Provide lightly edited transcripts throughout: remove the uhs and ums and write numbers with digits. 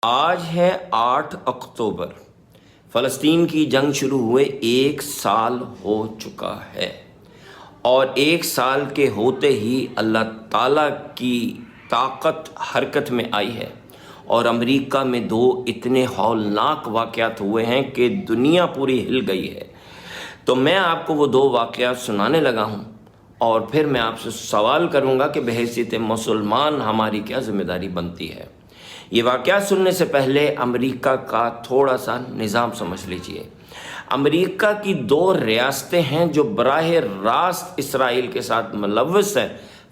آج ہے 8 اکتوبر۔ فلسطین کی جنگ شروع ہوئے 1 سال ہو چکا ہے، اور 1 سال کے ہوتے ہی اللہ تعالیٰ کی طاقت حرکت میں آئی ہے، اور امریکہ میں 2 اتنے ہولناک واقعات ہوئے ہیں کہ دنیا پوری ہل گئی ہے۔ تو میں آپ کو وہ 2 واقعات سنانے لگا ہوں، اور پھر میں آپ سے سوال کروں گا کہ بحیثیت مسلمان ہماری کیا ذمہ داری بنتی ہے۔ یہ واقعات سننے سے پہلے امریکہ کا تھوڑا سا نظام سمجھ لیجئے۔ امریکہ کی 2 ریاستیں ہیں جو براہ راست اسرائیل کے ساتھ ملوث ہیں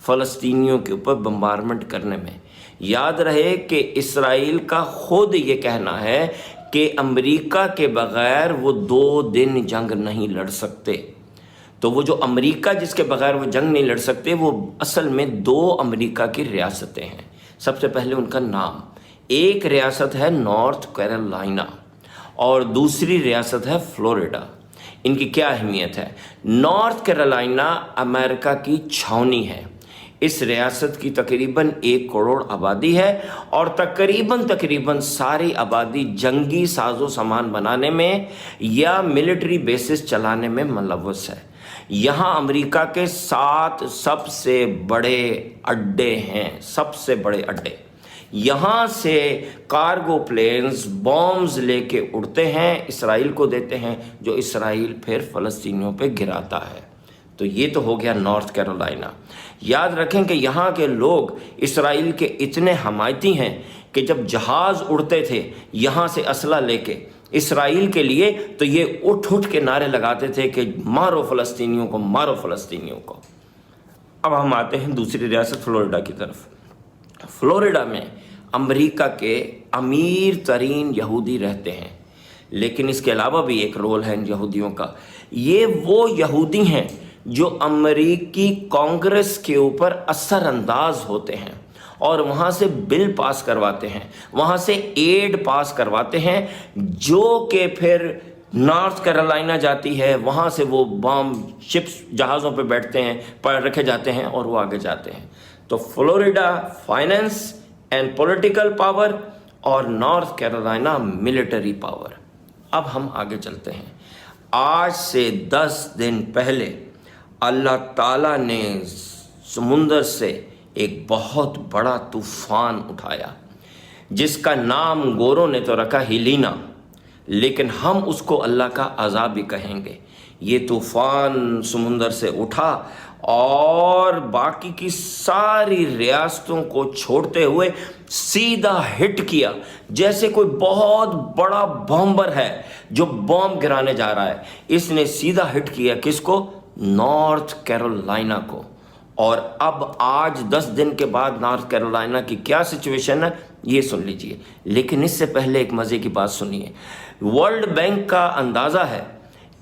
فلسطینیوں کے اوپر بمبارمنٹ کرنے میں۔ یاد رہے کہ اسرائیل کا خود یہ کہنا ہے کہ امریکہ کے بغیر وہ 2 دن جنگ نہیں لڑ سکتے۔ تو وہ جو امریکہ جس کے بغیر وہ جنگ نہیں لڑ سکتے، وہ اصل میں 2 امریکہ کی ریاستیں ہیں۔ سب سے پہلے ان کا نام، ایک ریاست ہے نارتھ کیرولائنا اور دوسری ریاست ہے فلوریڈا۔ ان کی کیا اہمیت ہے؟ نارتھ کیرولائنا امریکہ کی چھاونی ہے۔ اس ریاست کی تقریباً 1 کروڑ آبادی ہے، اور تقریباً ساری آبادی جنگی ساز و سامان بنانے میں یا ملٹری بیسز چلانے میں ملوث ہے۔ یہاں امریکہ کے 7 سب سے بڑے اڈے ہیں، سب سے بڑے اڈے۔ یہاں سے کارگو پلینز بومز لے کے اڑتے ہیں، اسرائیل کو دیتے ہیں، جو اسرائیل پھر فلسطینیوں پہ گراتا ہے۔ تو یہ تو ہو گیا نارتھ کیرولائنا۔ یاد رکھیں کہ یہاں کے لوگ اسرائیل کے اتنے حمایتی ہیں کہ جب جہاز اڑتے تھے یہاں سے اسلحہ لے کے اسرائیل کے لیے، تو یہ اٹھ کے نعرے لگاتے تھے کہ مارو فلسطینیوں کو، مارو فلسطینیوں کو۔ اب ہم آتے ہیں دوسری ریاست فلوریڈا کی طرف۔ فلوریڈا میں امریکہ کے امیر ترین یہودی رہتے ہیں، لیکن اس کے علاوہ بھی ایک رول ہے ان یہودیوں کا۔ یہ وہ یہودی ہیں جو امریکی کانگریس کے اوپر اثر انداز ہوتے ہیں، اور وہاں سے بل پاس کرواتے ہیں، وہاں سے ایڈ پاس کرواتے ہیں، جو کہ پھر نارتھ کیرولائنا جاتی ہے، وہاں سے وہ بام شپس جہازوں پہ بیٹھتے ہیں، رکھے جاتے ہیں، اور وہ آگے جاتے ہیں۔ تو Florida finance and political power, اور نارتھ کیرولائنا ملٹری پاور۔ اب ہم آگے چلتے ہیں۔ آج سے 10 دن پہلے اللہ تعالیٰ نے سمندر سے ایک بہت بڑا طوفان اٹھایا، جس کا نام گوروں نے تو رکھا ہیلینا، لیکن ہم اس کو اللہ کا عذاب بھی کہیں گے۔ یہ طوفان سمندر سے اٹھا اور باقی کی ساری ریاستوں کو چھوڑتے ہوئے سیدھا ہٹ کیا، جیسے کوئی بہت بڑا بامبر ہے جو بم گرانے جا رہا ہے۔ اس نے سیدھا ہٹ کیا کس کو؟ نارتھ کیرولائنا کو۔ اور اب آج 10 دن کے بعد نارتھ کیرولائنا کی کیا سچویشن ہے یہ سن لیجئے، لیکن اس سے پہلے ایک مزے کی بات سنیے۔ ورلڈ بینک کا اندازہ ہے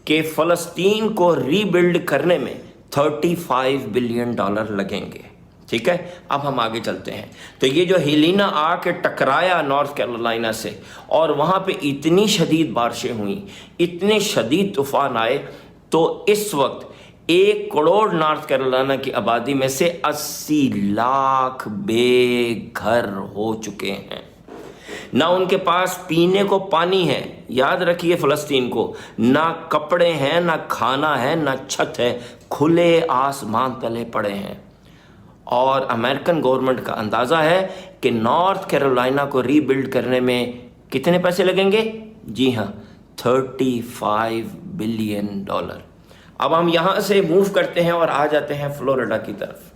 کہ فلسطین کو ری بلڈ کرنے میں $35 بلین لگیں گے۔ ٹھیک ہے، اب ہم آگے چلتے ہیں۔ تو یہ جو ہیلینا آ کے ٹکرایا نارتھ کیرولائنا سے، اور وہاں پہ اتنی شدید بارشیں ہوئیں، اتنے شدید طوفان آئے، تو اس وقت 1 کروڑ نارتھ کیرولائنا کی آبادی میں سے 80 لاکھ بے گھر ہو چکے ہیں۔ نہ ان کے پاس پینے کو پانی ہے، یاد رکھیے فلسطین کو، نہ کپڑے ہیں، نہ کھانا ہے، نہ چھت ہے، کھلے آسمان تلے پڑے ہیں۔ اور امریکن گورنمنٹ کا اندازہ ہے کہ نارتھ کیرولائنا کو ری بلڈ کرنے میں کتنے پیسے لگیں گے؟ جی ہاں، $35 بلین۔ اب ہم یہاں سے موو کرتے ہیں اور آ جاتے ہیں فلوریڈا کی طرف۔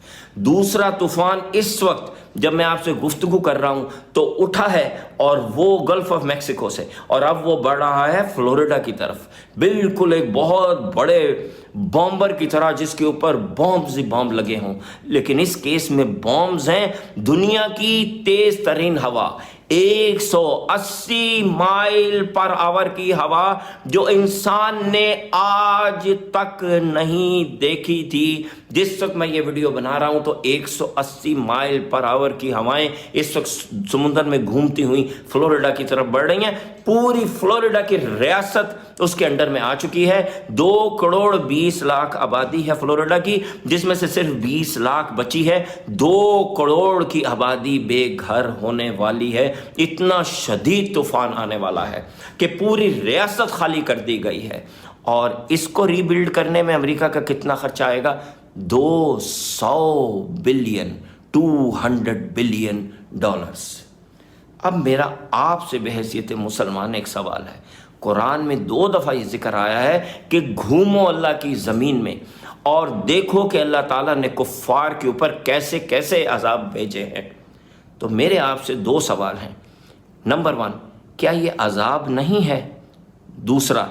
دوسرا طوفان اس وقت جب میں آپ سے گفتگو کر رہا ہوں تو اٹھا ہے، اور وہ گلف آف میکسیکو سے، اور اب وہ بڑھ رہا ہے فلوریڈا کی طرف، بالکل ایک بہت بڑے بامبر کی طرح جس کے اوپر بامز ہی بامب لگے ہوں۔ لیکن اس کیس میں بامز ہیں دنیا کی تیز ترین ہوا، 180 مائل پر آور کی ہوا، جو انسان نے آج تک نہیں دیکھی تھی۔ جس وقت میں یہ ویڈیو بنا رہا ہوں تو 180 مائل پر آور کی ہوائیں اس وقت سمندر میں گھومتی ہوئی فلوریڈا کی طرف بڑھ رہی ہیں۔ پوری فلوریڈا کی ریاست اس کے انڈر میں آ چکی ہے۔ 2 کروڑ 20 لاکھ آبادی ہے فلوریڈا کی، جس میں سے صرف 20 لاکھ بچی ہے۔ 2 کروڑ کی آبادی بے گھر ہونے والی ہے، اتنا شدید طوفان آنے والا ہے کہ پوری ریاست خالی کر دی گئی ہے، اور اس کو ری بلڈ کرنے میں امریکہ کا کتنا خرچہ آئے گا؟ 200 بلین، 200 بلین ڈالرز۔ اب میرا آپ سے بحیثیت مسلمان ایک سوال ہے، قرآن میں 2 دفعہ یہ ذکر آیا ہے کہ گھومو اللہ کی زمین میں اور دیکھو کہ اللہ تعالیٰ نے کفار کے اوپر کیسے کیسے عذاب بھیجے ہیں۔ تو میرے آپ سے 2 سوال ہیں۔ نمبر 1، کیا یہ عذاب نہیں ہے؟ دوسرا،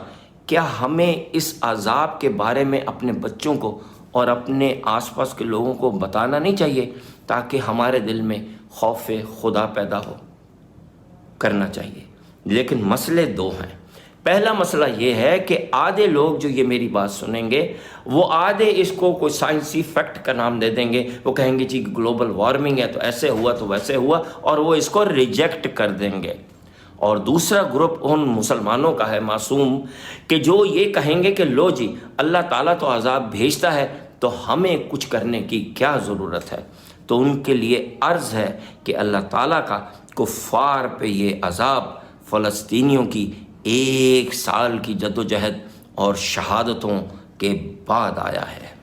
کیا ہمیں اس عذاب کے بارے میں اپنے بچوں کو اور اپنے آس پاس کے لوگوں کو بتانا نہیں چاہیے تاکہ ہمارے دل میں خوف خدا پیدا ہو؟ کرنا چاہیے، لیکن مسئلے 2 ہیں۔ پہلا مسئلہ یہ ہے کہ آدھے لوگ جو یہ میری بات سنیں گے وہ آدھے اس کو کوئی سائنسی فیکٹ کا نام دے دیں گے، وہ کہیں گے جی گلوبل وارمنگ ہے تو ایسے ہوا تو ویسے ہوا، اور وہ اس کو ریجیکٹ کر دیں گے۔ اور دوسرا گروپ ان مسلمانوں کا ہے معصوم کہ جو یہ کہیں گے کہ لو جی اللہ تعالیٰ تو عذاب بھیجتا ہے تو ہمیں کچھ کرنے کی کیا ضرورت ہے۔ تو ان کے لیے عرض ہے کہ اللہ تعالیٰ کا کفار پہ یہ عذاب فلسطینیوں کی 1 سال کی جدوجہد اور شہادتوں کے بعد آیا ہے۔